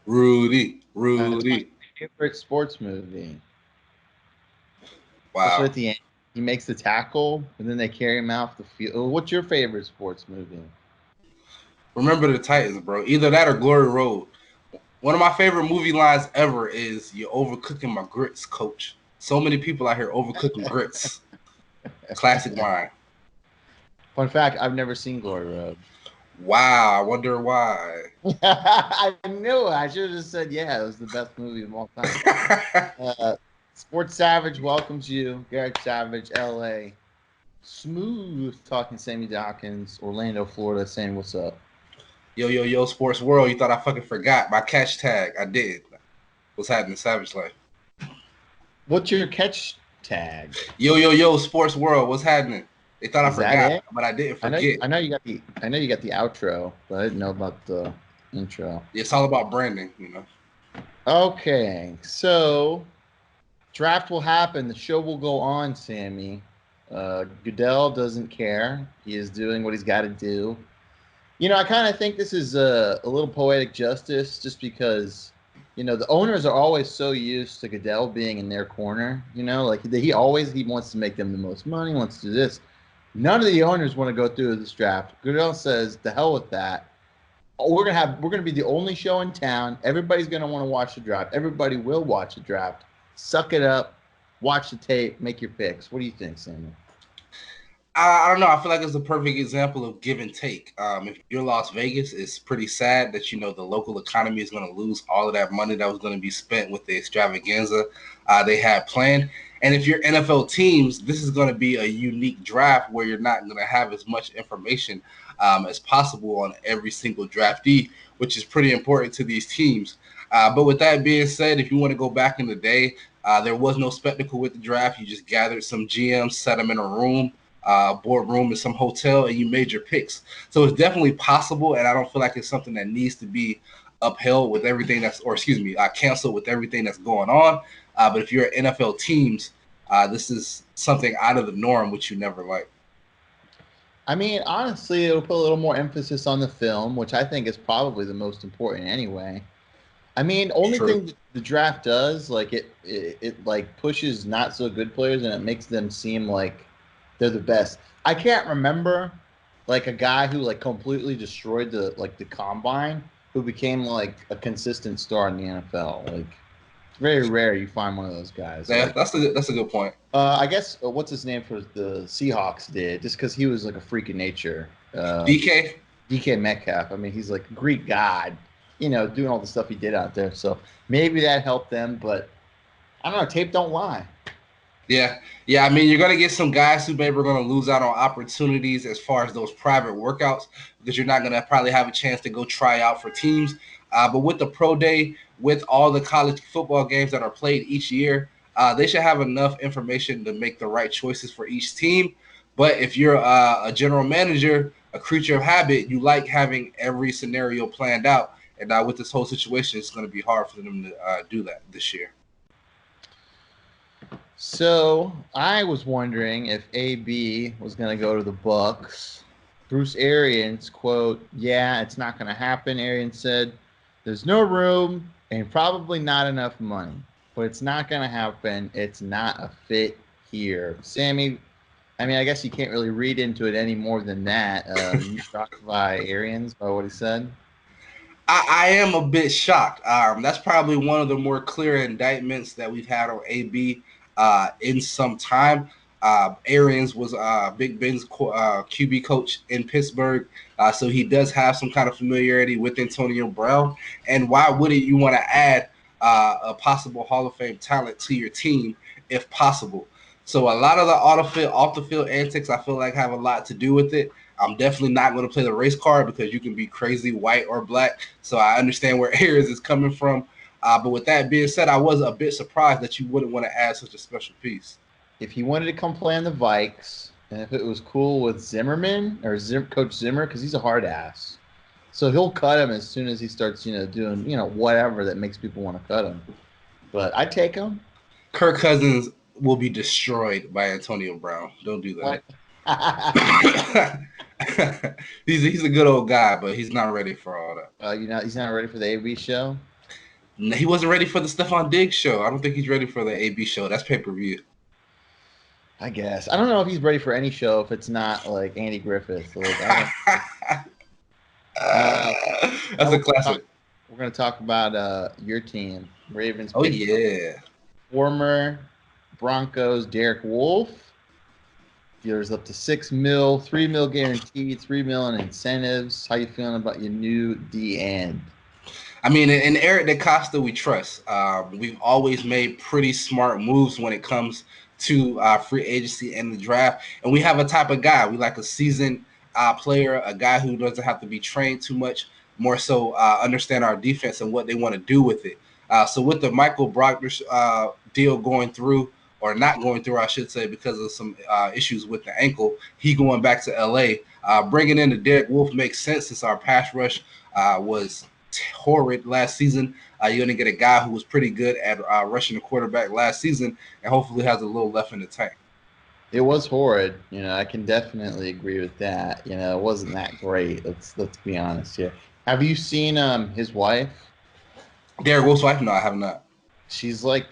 Rudy, It's my Rudy. favorite sports movie. Especially Wow. at the end. He makes the tackle, and then they carry him off the field. What's your favorite sports movie? Remember the Titans, bro. Either that or Glory Road. One of my favorite movie lines ever is "You're overcooking my grits, coach." So many people out here overcooking grits. Classic line. Fun fact: I've never seen Glory Road. Wow, I wonder why. I knew it. I should have just said, yeah, it was the best movie of all time. Uh, Sports Savage welcomes you. Garrett Savage, LA. Smooth talking Sammy Dawkins, Orlando, Florida, saying what's up. Yo, yo, yo, sports world. You thought I fucking forgot my catch tag. I did. What's happening, Savage Life? What's your catch tag? Yo, yo, yo, sports world. What's happening? They thought I Is that forgot, it? but I didn't I know forget. I know you got the outro, but I didn't know about the intro. It's all about branding, you know. Okay, so draft will happen. The show will go on, Sammy. Goodell doesn't care. He is doing what he's got to do. You know, I kind of think this is a little poetic justice just because, you know, the owners are always so used to Goodell being in their corner. You know, like he wants to make them the most money, wants to do this. None of the owners want to go through this draft. Goodell says, "The hell with that. Oh, we're gonna be the only show in town. Everybody's gonna want to watch the draft. Everybody will watch the draft. Suck it up, watch the tape, make your picks." What do you think, Sammy? I don't know. I feel like it's a perfect example of give and take. If you're Las Vegas, it's pretty sad that the local economy is going to lose all of that money that was going to be spent with the extravaganza they had planned. And if you're NFL teams, this is going to be a unique draft where you're not going to have as much information as possible on every single draftee, which is pretty important to these teams. But with that being said, if you want to go back in the day, there was no spectacle with the draft. You just gathered some GMs, set them in a room, boardroom in some hotel, and you made your picks. So it's definitely possible, and I don't feel like it's something that needs to be upheld with everything canceled with everything that's going on. But if you're NFL teams, this is something out of the norm, which you never like. I mean, honestly, it'll put a little more emphasis on the film, which I think is probably the most important anyway. I mean, only True. thing that the draft does, like it like pushes not so good players and it makes them seem like they're the best. I can't remember like a guy who like completely destroyed the combine who became like a consistent star in the NFL. Like it's very rare you find one of those guys. Yeah, Like that's a good point. I guess what's his name for the Seahawks did just because he was like a freak of nature. DK. DK Metcalf. I mean, he's like Greek god, you know, doing all the stuff he did out there. So maybe that helped them, but I don't know. Tape don't lie. Yeah, yeah. I mean, you're gonna get some guys who maybe are gonna lose out on opportunities as far as those private workouts because you're not gonna probably have a chance to go try out for teams. But with the pro day, with all the college football games that are played each year, they should have enough information to make the right choices for each team. But if you're a general manager, a creature of habit, you like having every scenario planned out. And with this whole situation, it's going to be hard for them to do that this year. So I was wondering if AB was going to go to the Bucs. Bruce Arians quote, "Yeah, it's not going to happen." Arians said, "There's no room and probably not enough money, but it's not going to happen. It's not a fit here." Sammy, I mean, I guess you can't really read into it any more than that. You shocked by Arians by what he said? I am a bit shocked. That's probably one of the more clear indictments that we've had on AB in some time. Arians was Big Ben's QB coach in Pittsburgh, so he does have some kind of familiarity with Antonio Brown. And why wouldn't you want to add a possible Hall of Fame talent to your team if possible? So a lot of the off the field antics, I feel like have a lot to do with it. I'm definitely not going to play the race card because you can be crazy white or black. So I understand where Ayers is coming from. But with that being said, I was a bit surprised that you wouldn't want to add such a special piece. If he wanted to come play on the Vikes, and if it was cool with Zimmerman or Coach Zimmer, because he's a hard ass, so he'll cut him as soon as he starts, you know, doing whatever that makes people want to cut him. But I take him. Kirk Cousins will be destroyed by Antonio Brown. Don't do Like, that. He's a good old guy, but he's not ready for all that. he's not ready for the AB show. He wasn't ready for the Stephon Diggs show. I don't think he's ready for the AB show. That's pay-per-view. I guess. I don't know if he's ready for any show if it's not like Andy Griffith. Like I don't. Uh, That's now a classic. we're gonna talk about your team, Ravens. Oh Picked yeah. former Broncos Derek Wolfe. Dealers up to $6 million, $3 million guaranteed, $3 million in incentives. How you feeling about your new D end? I mean, in Eric DeCosta, we trust. We've always made pretty smart moves when it comes to free agency and the draft. And we have a type of guy. We like a seasoned player, a guy who doesn't have to be trained too much, more so understand our defense and what they want to do with it. So with the Michael Brockner deal going through, or not going through, I should say, because of some issues with the ankle, he going back to LA. Bringing in the Derek Wolfe makes sense since our pass rush was horrid last season. You're going to get a guy who was pretty good at rushing the quarterback last season and hopefully has a little left in the tank. It was horrid. I can definitely agree with that. It wasn't that great. Let's be honest here. Have you seen his wife? Derek Wolfe's wife? No, I have not. She's like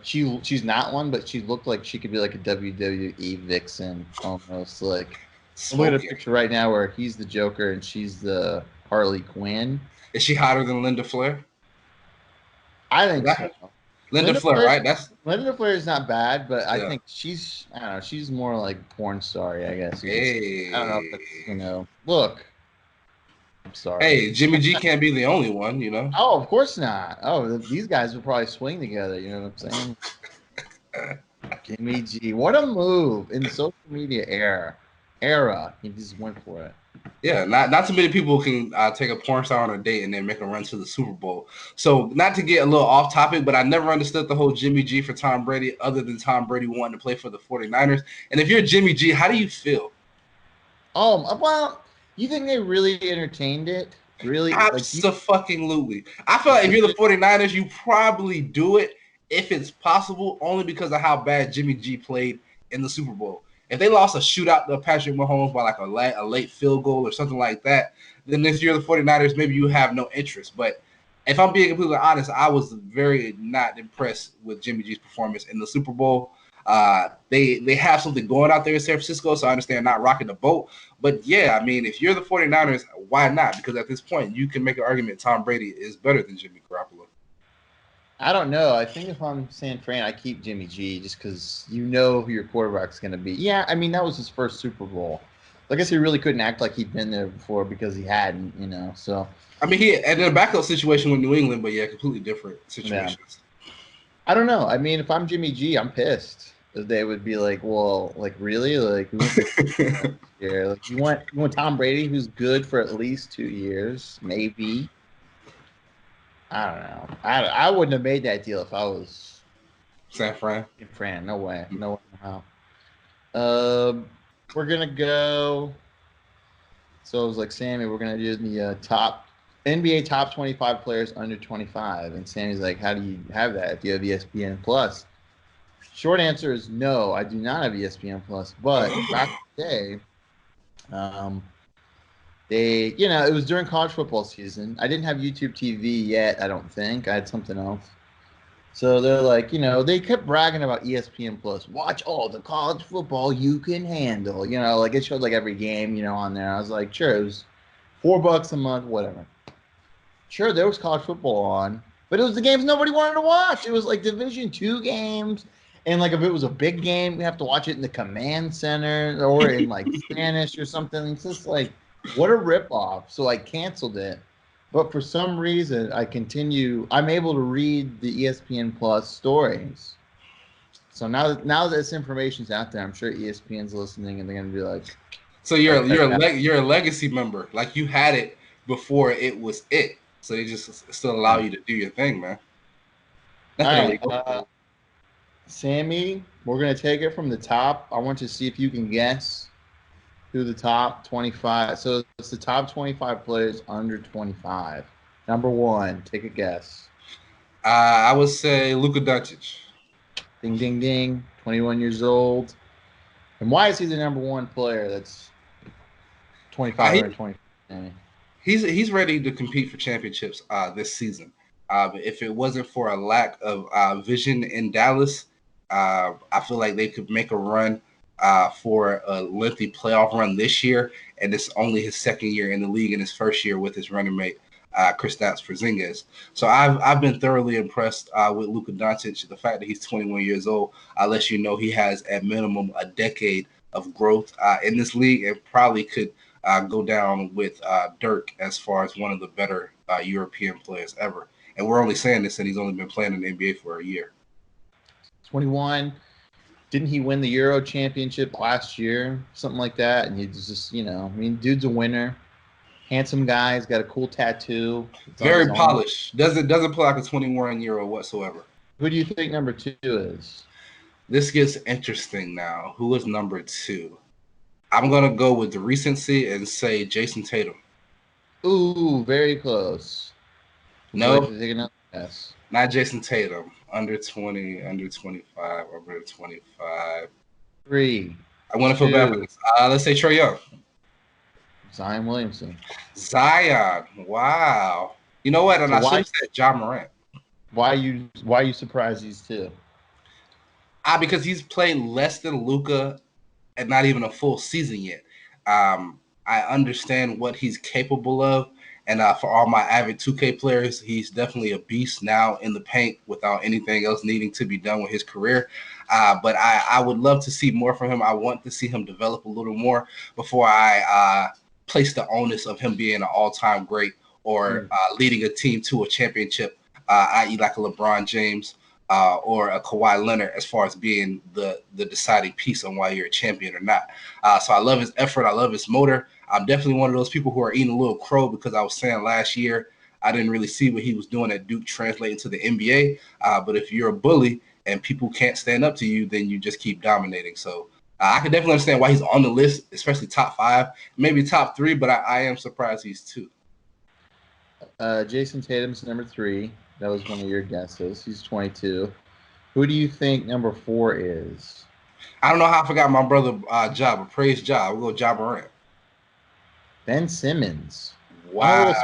she's not one, but she looked like she could be like a WWE vixen almost. Like I'm looking at a picture right now where he's the Joker and she's the Harley Quinn. Is she hotter than Linda Flair? I think so. Linda Flair, right? Linda Flair is not bad, but I think she's I don't know, she's more like porn star, I guess. Hey. I don't know if that's look. I'm sorry. Hey, Jimmy G can't be the only one, Oh, of course not. Oh, these guys would probably swing together, you know what I'm saying? Jimmy G. What a move in the social media era. He just went for it. Yeah, not too many people can take a porn star on a date and then make a run to the Super Bowl. So not to get a little off topic, but I never understood the whole Jimmy G for Tom Brady other than Tom Brady wanting to play for the 49ers. And if you're Jimmy G, how do you feel? Well, you think they really entertained it? Really? Absolutely. I feel like if you're the 49ers, you probably do it if it's possible, only because of how bad Jimmy G played in the Super Bowl. If they lost a shootout to Patrick Mahomes by like a late field goal or something like that, then if you're the 49ers, maybe you have no interest. But if I'm being completely honest, I was very not impressed with Jimmy G's performance in the Super Bowl. They have something going out there in San Francisco, so I understand not rocking the boat. But yeah, I mean, if you're the 49ers, why not? Because at this point, you can make an argument Tom Brady is better than Jimmy Garoppolo. I don't know. I think if I'm San Fran, I keep Jimmy G just because you know who your quarterback's going to be. Yeah, I mean, that was his first Super Bowl. I guess he really couldn't act like he'd been there before because he hadn't, so. I mean, he had a backup situation with New England, but yeah, completely different situations. Yeah. I don't know. I mean, if I'm Jimmy G, I'm pissed. They would be like, well, like, really? Like, we want here. Like, you want Tom Brady, who's good for at least 2 years, maybe. I don't know. I wouldn't have made that deal if I was San Fran. No way. No way. How. We're gonna go. So it was like Sammie. We're gonna do the top NBA top 25 players under 25, and Sammie's like, "How do you have that? Do you have ESPN Plus?" Short answer is no. I do not have ESPN Plus, but back in the day, it was during college football season. I didn't have YouTube TV yet, I don't think. I had something else. So they're like, they kept bragging about ESPN Plus. Watch all the college football you can handle. Like it showed like every game, on there. I was like, sure, it was $4 a month, whatever. Sure, there was college football on, but it was the games nobody wanted to watch. It was like Division II games. And like if it was a big game, we have to watch it in the command center or in like Spanish or something. It's just like, what a ripoff. So I canceled it. But for some reason, I'm able to read the ESPN Plus stories. So now that this information's out there, I'm sure ESPN's listening and they're going to be like. So you're a legacy member. Like you had it before it was it. So they just still allow you to do your thing, man. All right. Sammie, we're going to take it from the top. I want to see if you can guess who the top 25. So it's the top 25 players under 25. Number 1, take a guess. I would say Luka Doncic. Ding, ding, ding. 21 years old. And why is he the number 1 player that's 25 or 20? He's ready to compete for championships this season. If it wasn't for a lack of vision in Dallas, I feel like they could make a run for a lengthy playoff run this year, and it's only his second year in the league and his first year with his running mate, Kristaps Porzingis. So I've been thoroughly impressed with Luka Doncic. The fact that he's 21 years old lets you know he has at minimum a decade of growth in this league, and probably could go down with Dirk as far as one of the better European players ever. And we're only saying this, and he's only been playing in the NBA for a year. 21. Didn't he win the Euro Championship last year? Something like that. And he's just, dude's a winner. Handsome guy. He's got a cool tattoo. Very polished. Doesn't play like a 21-year-old whatsoever. Who do you think number 2 is? This gets interesting now. Who is number 2? I'm going to go with the recency and say Jason Tatum. Ooh, very close. No. Yes. Not Jason Tatum. Under 20, under 25, over 25. 3. I want to feel bad for this. Let's say Trae Young. Zion Williamson. Zion. Wow. You know what? And so I should have said Ja Morant. Why are you surprised he's 2? Because he's played less than Luka and not even a full season yet. I understand what he's capable of. And for all my avid 2K players, he's definitely a beast now in the paint without anything else needing to be done with his career. But I would love to see more from him. I want to see him develop a little more before I place the onus of him being an all-time great or leading a team to a championship, i.e. like a LeBron James or a Kawhi Leonard, as far as being the deciding piece on why you're a champion or not. So I love his effort. I love his motor. I'm definitely one of those people who are eating a little crow because I was saying last year I didn't really see what he was doing at Duke translating to the NBA. But if you're a bully and people can't stand up to you, then you just keep dominating. So I can definitely understand why he's on the list, especially top 5, maybe top 3, but I am surprised he's 2. Jason Tatum's number 3. That was one of your guesses. He's 22. Who do you think number 4 is? I don't know how I forgot my brother Ja, but praise Ja. We'll go Ja Morant. Ben Simmons. Wow.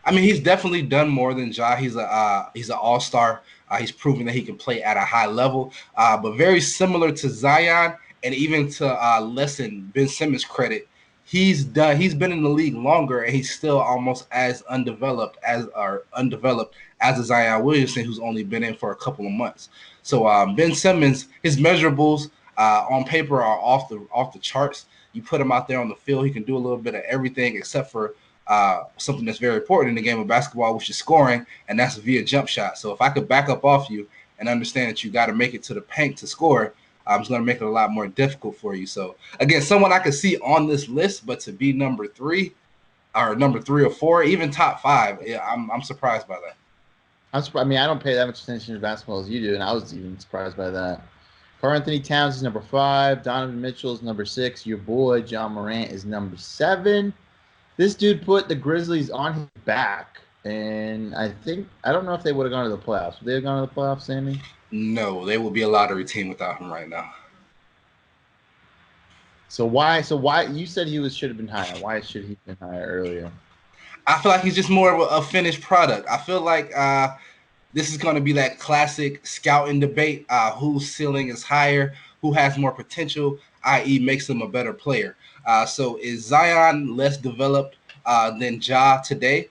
I mean, he's definitely done more than Ja. He's an all-star. He's proven that he can play at a high level. But very similar to Zion, and even to lessen Ben Simmons' credit, he's been in the league longer, and he's still almost as undeveloped as a Zion Williamson, who's only been in for a couple of months. So Ben Simmons, his measurables on paper are off the charts. You put him out there on the field, he can do a little bit of everything except for something that's very important in the game of basketball, which is scoring, and that's via jump shot. So if I could back up off you and understand that you got to make it to the paint to score, it's going to make it a lot more difficult for you. So again, someone I could see on this list, but to be number 3 or 4, even top 5, I'm surprised by that. I'm surprised. I mean, I don't pay that much attention to basketball as you do, and I was even surprised by that. Karl-Anthony Towns is number 5. Donovan Mitchell is number 6. Your boy, Ja Morant, is number 7. This dude put the Grizzlies on his back, and I don't know if they would have gone to the playoffs. Would they have gone to the playoffs, Sammie? No, they will be a lottery team without him right now. So why you said he should have been higher? Why should he have been higher earlier? I feel like he's just more of a finished product. I feel like this is going to be that classic scouting debate, whose ceiling is higher, who has more potential, i.e. makes them a better player. So is Zion less developed than Ja today?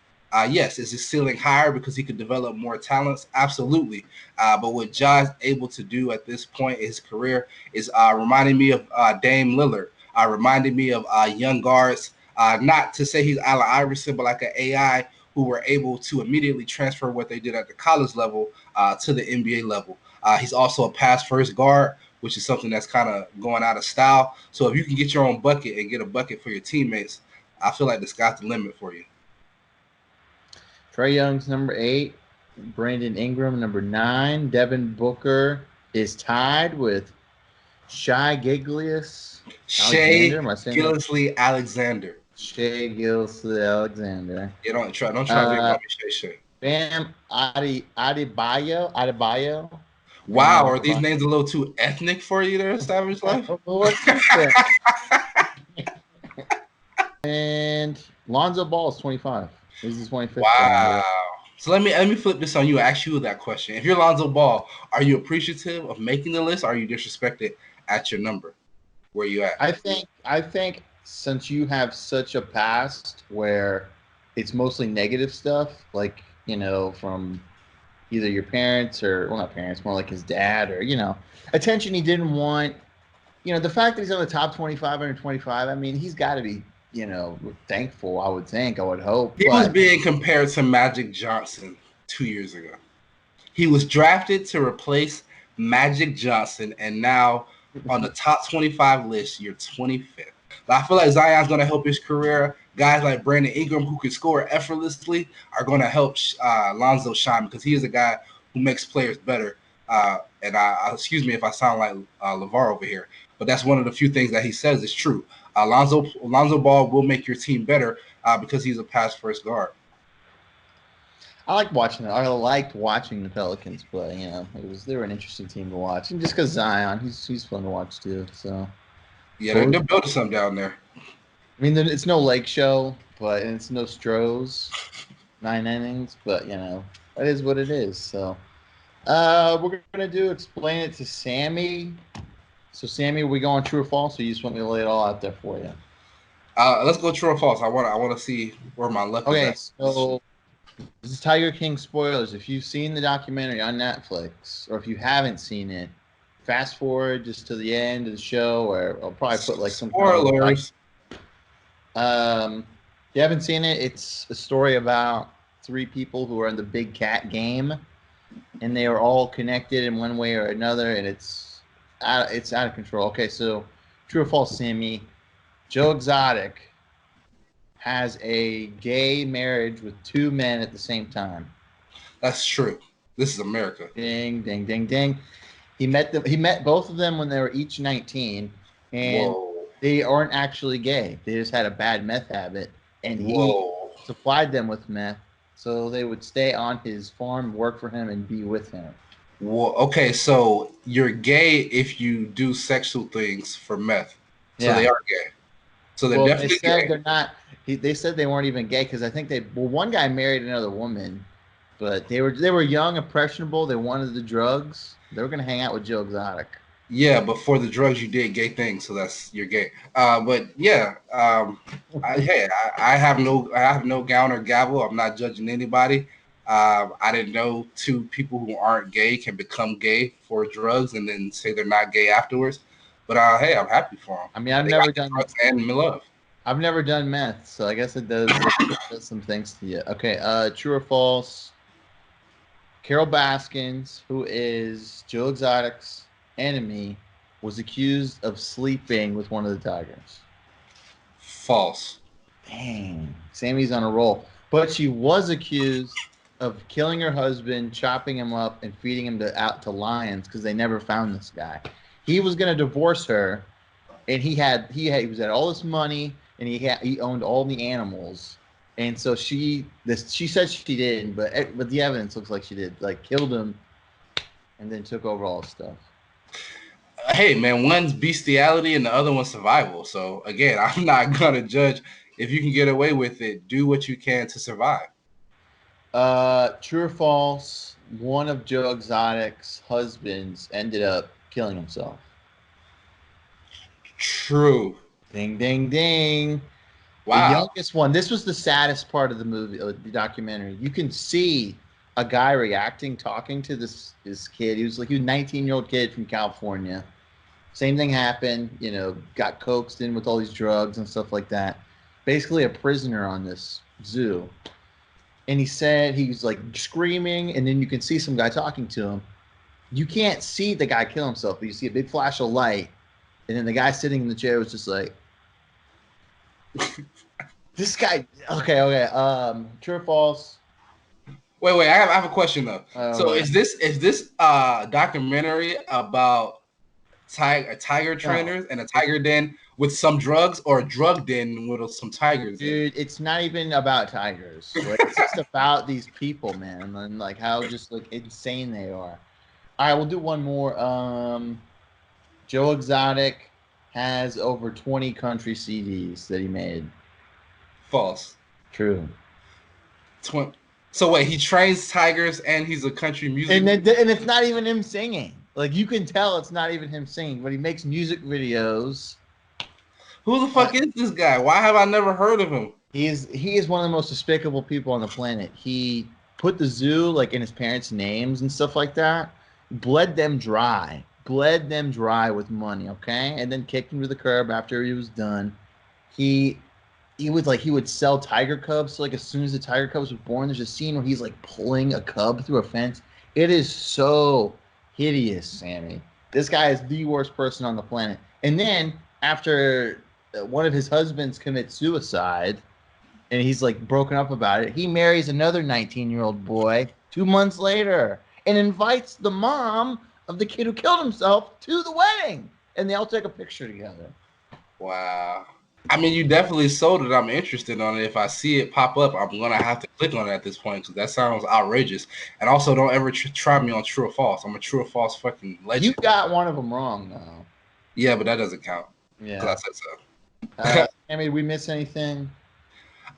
Yes. Is his ceiling higher because he could develop more talents? Absolutely. But what Ja is able to do at this point in his career is reminding me of Dame Lillard, reminding me of young guards, not to say he's Allen Iverson, but like an AI who were able to immediately transfer what they did at the college level to the NBA level. He's also a pass-first guard, which is something that's kind of going out of style. So if you can get your own bucket and get a bucket for your teammates, I feel like the sky's the limit for you. Trae Young's number 8. Brandon Ingram, number 9. Devin Booker is tied with Shai Gilgeous Alexander. Shai Gilgeous-Alexander. Yeah, don't try to call me Shay. Bam Adebayo. Wow, are these names a little too ethnic for you there, Savage Life? And Lonzo Ball is 25. He's the 25th guy on the Wow. list. So let me flip this on you and ask you that question. If you're Lonzo Ball, are you appreciative of making the list, or are you disrespected at your number? Where you at? I think since you have such a past where it's mostly negative stuff, like, from either your parents or, well, not parents, more like his dad, or, attention he didn't want. The fact that he's on the top 25 under 25, I mean, he's got to be, thankful, I would think, I would hope. He was But being compared to Magic Johnson 2 years ago. He was drafted to replace Magic Johnson, and now on the top 25 list, you're 25th. But I feel like Zion's going to help his career. Guys like Brandon Ingram, who can score effortlessly, are going to help Lonzo shine because he is a guy who makes players better. And excuse me if I sound like LeVar over here, but that's one of the few things that he says is true. Lonzo Ball will make your team better because he's a pass first guard. I liked watching the Pelicans play. They were an interesting team to watch, and just because Zion, he's fun to watch too. So, Yeah, they're building something down there. I mean, it's no Lake Show, and it's no Strohs, 9 innings, but that is what it is. So, we're gonna explain it to Sammie. So, Sammie, are we going true or false, or you just want me to lay it all out there for you? Let's go true or false. I want to see where my luck is Okay, at. so this is Tiger King spoilers. If you've seen the documentary on Netflix, or if you haven't seen it, fast forward just to the end of the show, or I'll probably put like some kind of Spoilers. if you haven't seen it, it's a story about three people who are in the big cat game, and they are all connected in one way or another, and it's out of control. Okay, so true or false, Sammy? Joe Exotic has a gay marriage with two men at the same time. That's true. This is America. Ding, ding, ding, ding. He met both of them when they were each 19, and Whoa. they aren't actually gay. They just had a bad meth habit, and he Whoa. supplied them with meth so they would stay on his farm, work for him, and be with him. Whoa. Okay, so you're gay if you do sexual things for meth. So they Yeah. are gay. So they're Well, they definitely said gay. they're not. They said they weren't even gay because I think one guy married another woman, but they were young, impressionable. They wanted the drugs. They were gonna hang out with Joe Exotic. Yeah, but for the drugs you did gay things, so that's you're gay. But yeah, I have no gown or gavel. I'm not judging anybody. I didn't know two people who aren't gay can become gay for drugs and then say they're not gay afterwards. But hey, I'm happy for them. I mean, I've They got never the done. drugs and love. I've never done meth, so I guess it does some things to you. Okay, true or false? Carol Baskins, who is Joe Exotic's enemy, was accused of sleeping with one of the tigers. False. Dang, Sammy's on a roll. But she was accused of killing her husband, chopping him up, and feeding him out to lions because they never found this guy. He was going to divorce her, and he was had all this money, and he owned all the animals. And so she said she didn't, but the evidence looks like she did. Like, killed him and then took over all his stuff. Hey man, one's bestiality and the other one's survival. So again, I'm not gonna judge if you can get away with it. Do what you can to survive. True or false? One of Joe Exotic's husbands ended up killing himself. True. Ding, ding, ding. The Wow. youngest one. This was the saddest part of the movie, the documentary. You can see a guy reacting, talking to this kid. He was a 19-year-old kid from California. Same thing happened. Got coaxed in with all these drugs and stuff like that. Basically, a prisoner on this zoo. And he said he was like screaming, and then you can see some guy talking to him. You can't see the guy kill himself, but you see a big flash of light, and then the guy sitting in the chair was just like, "This guy." Okay. True or false? Wait. I have a question though. So Right. is this documentary about tiger No, trainers and a it, tiger den with some drugs, or a drug den with some tigers in it? dude, it's not even about tigers. Like, it's just about these people, man, and like how just like insane they are. All right, we'll do one more. Joe Exotic has over 20 country CDs that he made. False. True. So wait, he trains tigers and he's a country music. And it's not even him singing. Like you can tell it's not even him singing, but he makes music videos. Who the fuck is this guy? Why have I never heard of him? He is one of the most despicable people on the planet. He put the zoo like in his parents' names and stuff like that. Bled them dry with money, okay, and then kicked him to the curb after he was done. He would sell tiger cubs. So like as soon as the tiger cubs was born, there's a scene where he's like pulling a cub through a fence. It is so hideous, Sammie. This guy is the worst person on the planet. And then after one of his husbands commits suicide, and he's like broken up about it, he marries another 19-year-old boy 2 months later and invites the mom of the kid who killed himself to the wedding, and they all take a picture together. Wow. I mean, you definitely sold it. I'm interested on it. If I see it pop up, I'm going to have to click on it at this point because that sounds outrageous. And also, don't ever try me on true or false. I'm a true or false fucking legend. You got one of them wrong, though. Yeah, but that doesn't count. Yeah. Because I said so. I mean, did we miss anything?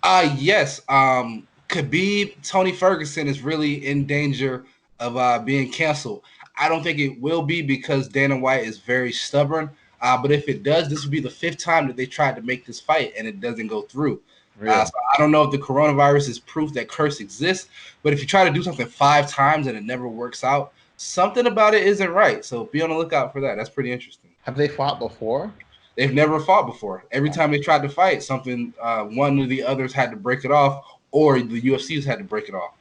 Yes. Khabib, Tony Ferguson is really in danger of being canceled. I don't think it will be because Dana White is very stubborn. But if it does, this will be the 5th time that they tried to make this fight and it doesn't go through. Really? So I don't know if the coronavirus is proof that curse exists, but if you try to do something 5 times and it never works out, something about it isn't right. So be on the lookout for that. That's pretty interesting. Have they fought before? They've never fought before. Every time they tried to fight, something one of the others had to break it off, or the UFC's had to break it off.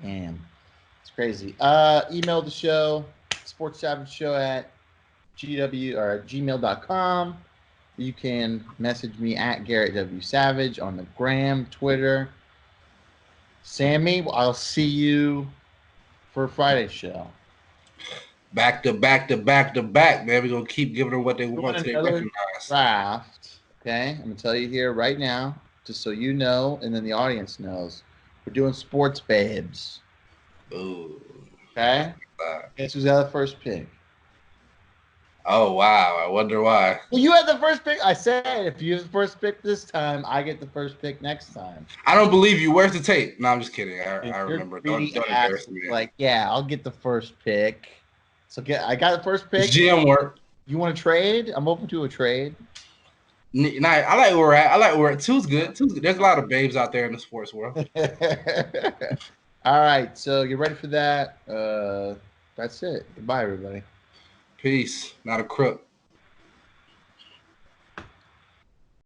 Damn, it's crazy. Email the show, sportssavageshow at gmail.com. You can message me at Garrett W. Savage on the gram, Twitter. Sammie, I'll see you for Friday's show. Back to back to back to back, man. We're going to keep giving them what they want to recognize. Draft, okay? I'm going to tell you here right now, just so you know, and then the audience knows. We're doing sports babes. Ooh. Okay? Guess who's got the first pick? Oh, wow. I wonder why. Well, you had the first pick. I said if you have the first pick this time, I get the first pick next time. I don't believe you. Where's the tape? No, I'm just kidding. I remember. Don't embarrass me. Like, yeah, I'll get the first pick. So I got the first pick. GM work. You want to trade? I'm open to a trade. Nah, I like where we're at. I like where two's good. Two's good. There's a lot of babes out there in the sports world. All right, so get ready for that. That's it. Goodbye, everybody. Peace. Not a crook.